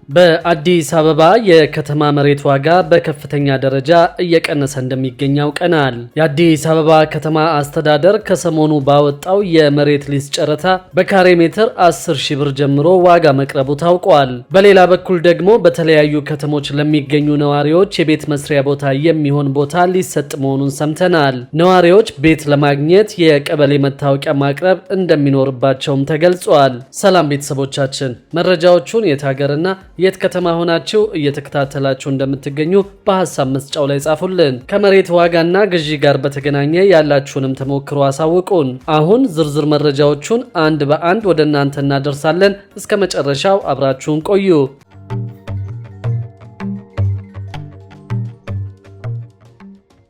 በአዲስ አበባ የከተማ መሬት ዋጋ በከፍተኛ ደረጃ እየቀነሰ እንደሚገኝ አውቀናል። የአዲስ አበባ ከተማ አስተዳደር ከሰሞኑ ባወጣው የመሬት ሊዝ ጨረታ በካሬ ሜትር 10 ሺህ ብር ጀምሮ ዋጋ መቅረቡ ታውቋል። በሌላ በኩል ደግሞ በተለያዩ ከተሞች ለሚገኙ ነዋሪዎች የቤት መስሪያ ቦታ የሚሆን ቦታ ሊሰጥ መሆኑን ሰምተናል። ነዋሪዎች ቤት ለማግኘት የቀበሌ መታወቂያ ማቅረብ እንደሚኖርባቸውም ተገልጿል። ሰላም ቤተሰቦቻችን፣ መረጃዎቹን የት ሀገርና የት ከተማ ሆናችሁ እየተከታተላችሁ እንደምትገኙ በሐሳብ መስጫው ላይ ጻፉልን። ከመሬት ዋጋና ግዢ ጋር በተገናኘ ያላችሁንም ተሞክሮ አሳውቁን። አሁን ዝርዝር መረጃዎቹን አንድ በአንድ ወደ እናንተ እናደርሳለን። እስከ መጨረሻው አብራችሁን ቆዩ።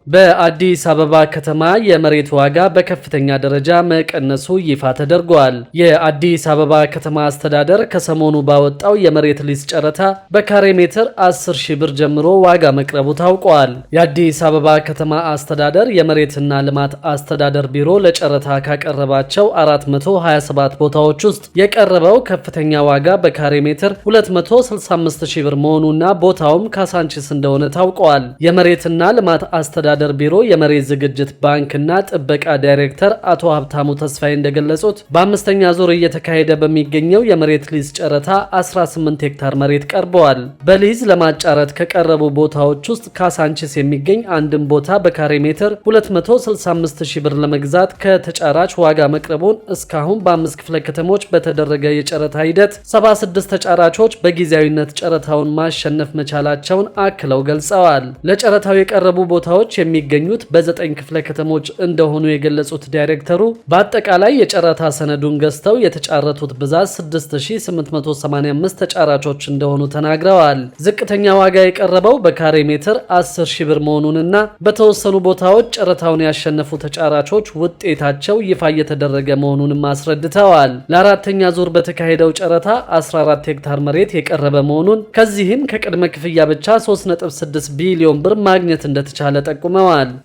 በአዲስ አበባ ከተማ የመሬት ዋጋ በከፍተኛ ደረጃ መቀነሱ ይፋ ተደርጓል። የአዲስ አበባ ከተማ አስተዳደር ከሰሞኑ ባወጣው የመሬት ሊዝ ጨረታ በካሬ ሜትር 10 ሺህ ብር ጀምሮ ዋጋ መቅረቡ ታውቋል። የአዲስ አበባ ከተማ አስተዳደር የመሬትና ልማት አስተዳደር ቢሮ ለጨረታ ካቀረባቸው 427 ቦታዎች ውስጥ የቀረበው ከፍተኛ ዋጋ በካሬ ሜትር 265 ሺህ ብር መሆኑና ቦታውም ካሳንቺስ እንደሆነ ታውቋል። የመሬትና ልማት አስተዳደር ቢሮ የመሬት ዝግጅት ባንክና ጥበቃ ዳይሬክተር አቶ ሀብታሙ ተስፋዬ እንደገለጹት በአምስተኛ ዙር እየተካሄደ በሚገኘው የመሬት ሊዝ ጨረታ 18 ሄክታር መሬት ቀርበዋል። በሊዝ ለማጫረት ከቀረቡ ቦታዎች ውስጥ ካሳንቺስ የሚገኝ አንድም ቦታ በካሬ ሜትር 265 ሺህ ብር ለመግዛት ከተጫራች ዋጋ መቅረቡን እስካሁን በ5 ክፍለ ከተሞች በተደረገ የጨረታ ሂደት 76 ተጫራቾች በጊዜያዊነት ጨረታውን ማሸነፍ መቻላቸውን አክለው ገልጸዋል። ለጨረታው የቀረቡ ቦታዎች የሚገኙት በ9 ክፍለ ከተሞች እንደሆኑ የገለጹት ዳይሬክተሩ በአጠቃላይ የጨረታ ሰነዱን ገዝተው የተጫረቱት ብዛት 6885 ተጫራቾች እንደሆኑ ተናግረዋል። ዝቅተኛ ዋጋ የቀረበው በካሬ ሜትር 10 ሺህ ብር መሆኑንና በተወሰኑ ቦታዎች ጨረታውን ያሸነፉ ተጫራቾች ውጤታቸው ይፋ እየተደረገ መሆኑንም አስረድተዋል። ለአራተኛ ዙር በተካሄደው ጨረታ 14 ሄክታር መሬት የቀረበ መሆኑን ከዚህም ከቅድመ ክፍያ ብቻ 3.6 ቢሊዮን ብር ማግኘት እንደተቻለ ጠቁመዋል።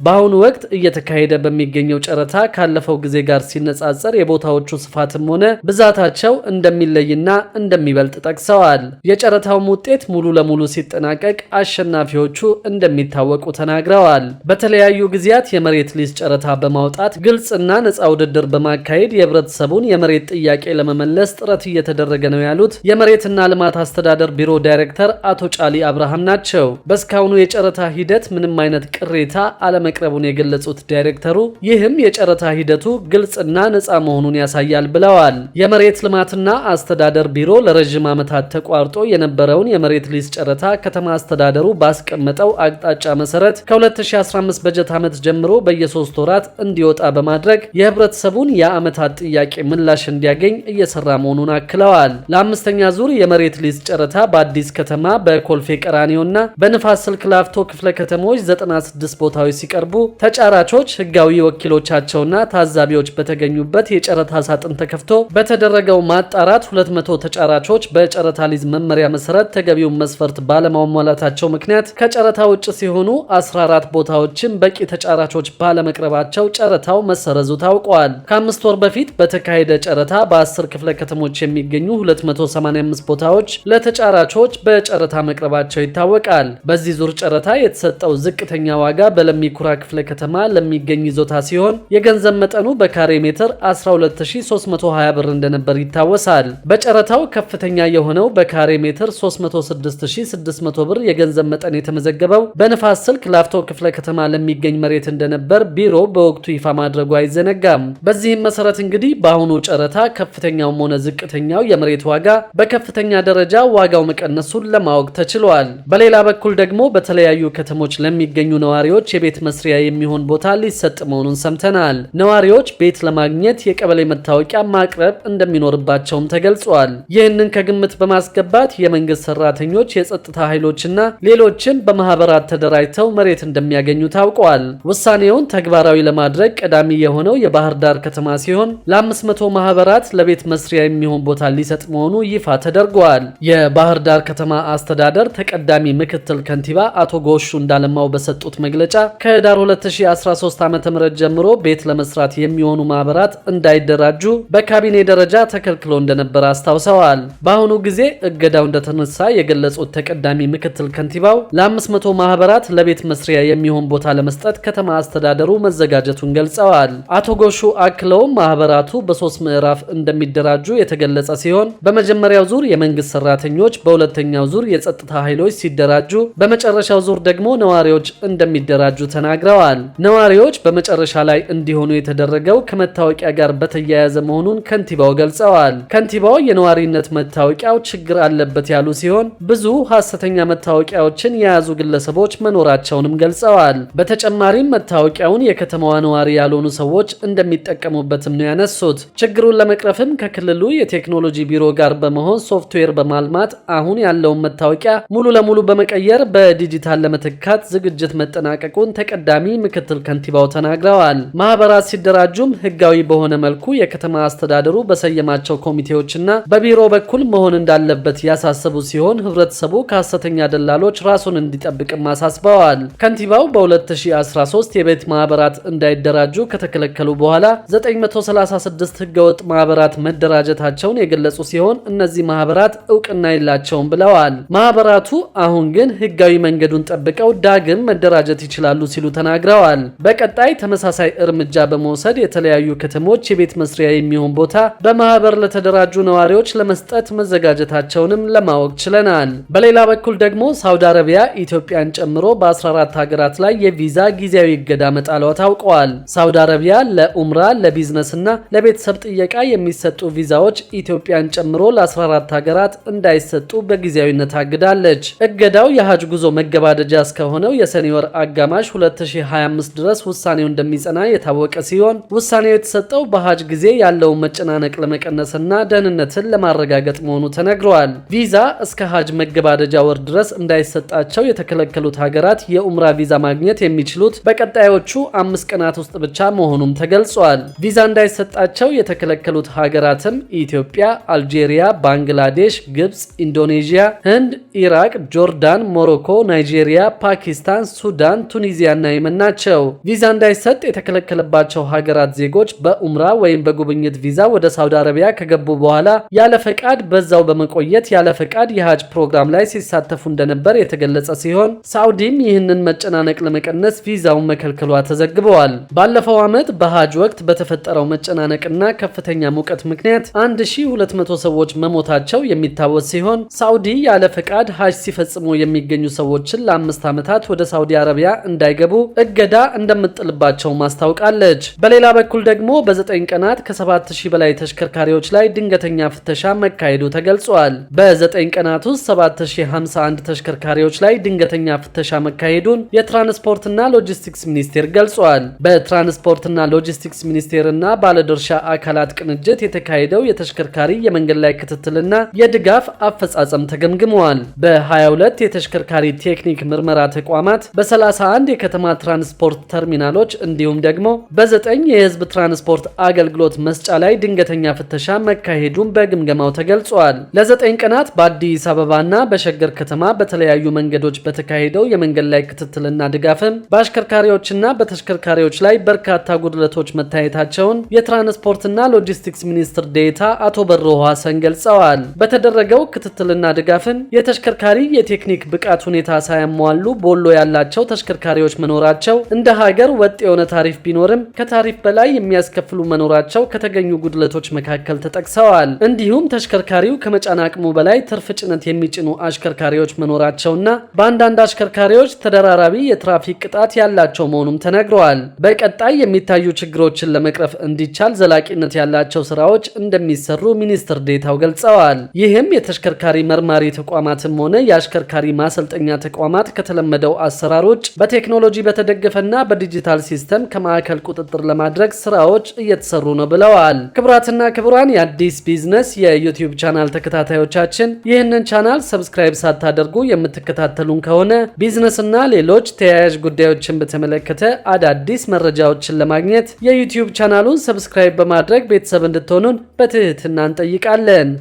በአሁኑ ወቅት እየተካሄደ በሚገኘው ጨረታ ካለፈው ጊዜ ጋር ሲነጻጸር የቦታዎቹ ስፋትም ሆነ ብዛታቸው እንደሚለይና እንደሚበልጥ ጠቅሰዋል። የጨረታውም ውጤት ሙሉ ለሙሉ ሲጠናቀቅ አሸናፊዎቹ እንደሚታወቁ ተናግረዋል። በተለያዩ ጊዜያት የመሬት ሊዝ ጨረታ በማውጣት ግልጽና ነፃ ውድድር በማካሄድ የህብረተሰቡን የመሬት ጥያቄ ለመመለስ ጥረት እየተደረገ ነው ያሉት የመሬትና ልማት አስተዳደር ቢሮ ዳይሬክተር አቶ ጫሊ አብርሃም ናቸው። በእስካሁኑ የጨረታ ሂደት ምንም አይነት ቅሬታ አለመቅረቡን የገለጹት ዳይሬክተሩ ይህም የጨረታ ሂደቱ ግልጽና ነፃ መሆኑን ያሳያል ብለዋል። የመሬት ልማትና አስተዳደር ቢሮ ለረጅም ዓመታት ተቋርጦ የነበረውን የመሬት ሊዝ ጨረታ ከተማ አስተዳደሩ ባስቀመጠው አቅጣጫ መሰረት ከ2015 በጀት ዓመት ጀምሮ በየ3 ወራት እንዲወጣ በማድረግ የህብረተሰቡን የዓመታት ጥያቄ ምላሽ እንዲያገኝ እየሰራ መሆኑን አክለዋል። ለአምስተኛ ዙር የመሬት ሊዝ ጨረታ በአዲስ ከተማ በኮልፌ ቀራኒዮና በንፋስ ስልክ ላፍቶ ክፍለ ከተሞች 96 ቦታዎች ሲቀርቡ ተጫራቾች ህጋዊ ወኪሎቻቸውና ታዛቢዎች በተገኙበት የጨረታ ሳጥን ተከፍቶ በተደረገው ማጣራት 200 ተጫራቾች በጨረታ ሊዝ መመሪያ መሰረት ተገቢውን መስፈርት ባለማሟላታቸው ምክንያት ከጨረታ ውጭ ሲሆኑ 14 ቦታዎችም በቂ ተጫራቾች ባለመቅረባቸው ጨረታው መሰረዙ ታውቋል። ከ5 ወር በፊት በተካሄደ ጨረታ በ10 ክፍለ ከተሞች የሚገኙ 285 ቦታዎች ለተጫራቾች በጨረታ መቅረባቸው ይታወቃል። በዚህ ዙር ጨረታ የተሰጠው ዝቅተኛ ዋጋ በለሚ ኩራ ክፍለ ከተማ ለሚገኝ ይዞታ ሲሆን የገንዘብ መጠኑ በካሬ ሜትር 12320 ብር እንደነበር ይታወሳል። በጨረታው ከፍተኛ የሆነው በካሬ ሜትር 306600 ብር የገንዘብ መጠን የተመዘገበው በንፋስ ስልክ ላፍቶ ክፍለ ከተማ ለሚገኝ መሬት እንደነበር ቢሮ በወቅቱ ይፋ ማድረጉ አይዘነጋም። በዚህም መሰረት እንግዲህ በአሁኑ ጨረታ ከፍተኛውም ሆነ ዝቅተኛው የመሬት ዋጋ በከፍተኛ ደረጃ ዋጋው መቀነሱን ለማወቅ ተችሏል። በሌላ በኩል ደግሞ በተለያዩ ከተሞች ለሚገኙ ነዋሪዎች የቤት መስሪያ የሚሆን ቦታ ሊሰጥ መሆኑን ሰምተናል። ነዋሪዎች ቤት ለማግኘት የቀበሌ መታወቂያ ማቅረብ እንደሚኖርባቸውም ተገልጿል። ይህንን ከግምት በማስገባት የመንግስት ሰራተኞች፣ የጸጥታ ኃይሎችና ሌሎችም በማህበራት ተደራጅተው መሬት እንደሚያገኙ ታውቋል። ውሳኔውን ተግባራዊ ለማድረግ ቀዳሚ የሆነው የባህር ዳር ከተማ ሲሆን ለ500 ማህበራት ለቤት መስሪያ የሚሆን ቦታ ሊሰጥ መሆኑ ይፋ ተደርጓል። የባህር ዳር ከተማ አስተዳደር ተቀዳሚ ምክትል ከንቲባ አቶ ጎሹ እንዳለማው በሰጡት መግለጫ ከህዳር 2013 ዓ.ም ጀምሮ ቤት ለመስራት የሚሆኑ ማህበራት እንዳይደራጁ በካቢኔ ደረጃ ተከልክሎ እንደነበር አስታውሰዋል። በአሁኑ ጊዜ እገዳው እንደተነሳ የገለጹት ተቀዳሚ ምክትል ከንቲባው ለ500 ማህበራት ለቤት መስሪያ የሚሆን ቦታ ለመስጠት ከተማ አስተዳደሩ መዘጋጀቱን ገልጸዋል። አቶ ጎሹ አክለውም ማህበራቱ በ3 ምዕራፍ እንደሚደራጁ የተገለጸ ሲሆን በመጀመሪያው ዙር የመንግስት ሰራተኞች፣ በሁለተኛው ዙር የጸጥታ ኃይሎች ሲደራጁ፣ በመጨረሻው ዙር ደግሞ ነዋሪዎች እንደሚደራጁ ተናግረዋል። ነዋሪዎች በመጨረሻ ላይ እንዲሆኑ የተደረገው ከመታወቂያ ጋር በተያያዘ መሆኑን ከንቲባው ገልጸዋል። ከንቲባው የነዋሪነት መታወቂያው ችግር አለበት ያሉ ሲሆን ብዙ ሐሰተኛ መታወቂያዎችን የያዙ ግለሰቦች መኖራቸውንም ገልጸዋል። በተጨማሪም መታወቂያውን የከተማዋ ነዋሪ ያልሆኑ ሰዎች እንደሚጠቀሙበትም ነው ያነሱት። ችግሩን ለመቅረፍም ከክልሉ የቴክኖሎጂ ቢሮ ጋር በመሆን ሶፍትዌር በማልማት አሁን ያለውን መታወቂያ ሙሉ ለሙሉ በመቀየር በዲጂታል ለመተካት ዝግጅት መጠናቀቁን ተቀዳሚ ምክትል ከንቲባው ተናግረዋል። ማህበራት ሲደራጁም ህጋዊ በሆነ መልኩ የከተማ አስተዳደሩ በሰየማቸው ኮሚቴዎችና በቢሮ በኩል መሆን እንዳለበት ያሳሰቡ ሲሆን ህብረተሰቡ ከሐሰተኛ ደላሎች ራሱን እንዲጠብቅም አሳስበዋል። ከንቲባው በ2013 የቤት ማህበራት እንዳይደራጁ ከተከለከሉ በኋላ 936 ህገወጥ ማህበራት መደራጀታቸውን የገለጹ ሲሆን እነዚህ ማህበራት እውቅና የላቸውም ብለዋል። ማህበራቱ አሁን ግን ህጋዊ መንገዱን ጠብቀው ዳግም መደራጀት ይችላሉ ሲሉ ተናግረዋል። በቀጣይ ተመሳሳይ እርምጃ በመውሰድ የተለያዩ ከተሞች የቤት መስሪያ የሚሆን ቦታ በማህበር ለተደራጁ ነዋሪዎች ለመስጠት መዘጋጀታቸውንም ለማወቅ ችለናል። በሌላ በኩል ደግሞ ሳውዲ አረቢያ ኢትዮጵያን ጨምሮ በ14 ሀገራት ላይ የቪዛ ጊዜያዊ እገዳ መጣሏ ታውቋል። ሳውዲ አረቢያ ለኡምራ፣ ለቢዝነስና ለቤተሰብ ጥየቃ የሚሰጡ ቪዛዎች ኢትዮጵያን ጨምሮ ለ14 ሀገራት እንዳይሰጡ በጊዜያዊነት አግዳለች። እገዳው የሐጅ ጉዞ መገባደጃ እስከሆነው የሰኔ ወር አጋማሽ 2025 ድረስ ውሳኔው እንደሚጸና የታወቀ ሲሆን ውሳኔው የተሰጠው በሐጅ ጊዜ ያለውን መጨናነቅ ለመቀነስና ደህንነትን ለማረጋገጥ መሆኑ ተነግሯል። ቪዛ እስከ ሐጅ መገባደጃ ወር ድረስ እንዳይሰጣቸው የተከለከሉት ሀገራት የኡምራ ቪዛ ማግኘት የሚችሉት በቀጣዮቹ 5 ቀናት ውስጥ ብቻ መሆኑም ተገልጿል። ቪዛ እንዳይሰጣቸው የተከለከሉት ሀገራትም ኢትዮጵያ፣ አልጄሪያ፣ ባንግላዴሽ፣ ግብጽ፣ ኢንዶኔዥያ፣ ህንድ፣ ኢራቅ፣ ጆርዳን፣ ሞሮኮ፣ ናይጄሪያ፣ ፓኪስታን፣ ሱዳን፣ ቱኒዚያ እና የመን ናቸው። ቪዛ እንዳይሰጥ የተከለከለባቸው ሀገራት ዜጎች በኡምራ ወይም በጉብኝት ቪዛ ወደ ሳውዲ አረቢያ ከገቡ በኋላ ያለ ፈቃድ በዛው በመቆየት ያለ ፈቃድ የሐጅ ፕሮግራም ላይ ሲሳተፉ እንደነበር የተገለጸ ሲሆን ሳውዲም ይህንን መጨናነቅ ለመቀነስ ቪዛውን መከልከሏ ተዘግበዋል። ባለፈው ዓመት በሐጅ ወቅት በተፈጠረው መጨናነቅና ከፍተኛ ሙቀት ምክንያት 1200 ሰዎች መሞታቸው የሚታወስ ሲሆን ሳውዲ ያለ ፈቃድ ሐጅ ሲፈጽሙ የሚገኙ ሰዎችን ለ5 ዓመታት ወደ ሳውዲ አረቢያ እንዳይገቡ እገዳ እንደምጥልባቸው ማስታውቃለች። በሌላ በኩል ደግሞ በ9 ቀናት ከ7000 በላይ ተሽከርካሪዎች ላይ ድንገተኛ ፍተሻ መካሄዱ ተገልጿል። በ9 ቀናት ውስጥ 7051 ተሽከርካሪዎች ላይ ድንገተኛ ፍተሻ መካሄዱን የትራንስፖርትና ሎጂስቲክስ ሚኒስቴር ገልጿል። በትራንስፖርትና ሎጂስቲክስ ሚኒስቴርና ባለድርሻ አካላት ቅንጅት የተካሄደው የተሽከርካሪ የመንገድ ላይ ክትትልና የድጋፍ አፈጻጸም ተገምግመዋል። በ22 የተሽከርካሪ ቴክኒክ ምርመራ ተቋማት፣ በ31 የከተማ ትራንስፖርት ተርሚናሎች እንዲሁም ደግሞ በ9 የህዝብ ትራንስፖርት አገልግሎት መስጫ ላይ ድንገተኛ ፍተሻ መካሄዱን በግምገማው ተገልጿል። ለ9 ቀናት በአዲስ አበባና በሸገር ከተማ በተለያዩ መንገዶች በተካሄደው የመንገድ ላይ ክትትልና ድጋፍም በአሽከርካሪዎችና በተሽከርካሪዎች ላይ በርካታ ጉድለቶች መታየታቸውን የትራንስፖርትና ሎጂስቲክስ ሚኒስትር ዴኤታ አቶ በሮ ሐሰን ገልጸዋል። በተደረገው ክትትልና ድጋፍም የተሽከርካሪ የቴክኒክ ብቃት ሁኔታ ሳያሟሉ ቦሎ ያላቸው ተሽከርካሪዎች መኖራቸው፣ እንደ ሀገር ወጥ የሆነ ታሪፍ ቢኖርም ከታሪፍ በላይ የሚያስከፍሉ መኖራቸው ከተገኙ ጉድለቶች መካከል ተጠቅሰዋል። እንዲሁም ተሽከርካሪው ከመጫን አቅሙ በላይ ትርፍ ጭነት የሚጭኑ አሽከርካሪዎች መኖራቸውና በአንዳንድ አሽከርካሪዎች ተደራራቢ የትራፊክ ቅጣት ያላቸው መሆኑም ተነግረዋል። በቀጣይ የሚታዩ ችግሮችን ለመቅረፍ እንዲቻል ዘላቂነት ያላቸው ስራዎች እንደሚሰሩ ሚኒስትር ዴታው ገልጸዋል። ይህም የተሽከርካሪ መርማሪ ተቋማትም ሆነ የአሽከርካሪ ማሰልጠኛ ተቋማት ከተለመደው አሰራር ውጭ በቴክኖሎጂ በተደገፈና በዲጂታል ሲስተም ከማዕከል ቁጥጥር ለማድረግ ስራዎች እየተሰሩ ነው ብለዋል። ክቡራትና ክቡራን የአዲስ ቢዝነስ የዩቲዩብ ቻናል ተከታታዮቻችን ይህንን ቻናል ሰብስክራይብ ሳታደርጉ የምትከታተሉን ከሆነ ቢዝነስና ሌሎች ተያያዥ ጉዳዮችን በተመለከተ አዳዲስ መረጃዎችን ለማግኘት የዩቲዩብ ቻናሉን ሰብስክራይብ በማድረግ ቤተሰብ እንድትሆኑን በትህትና እንጠይቃለን።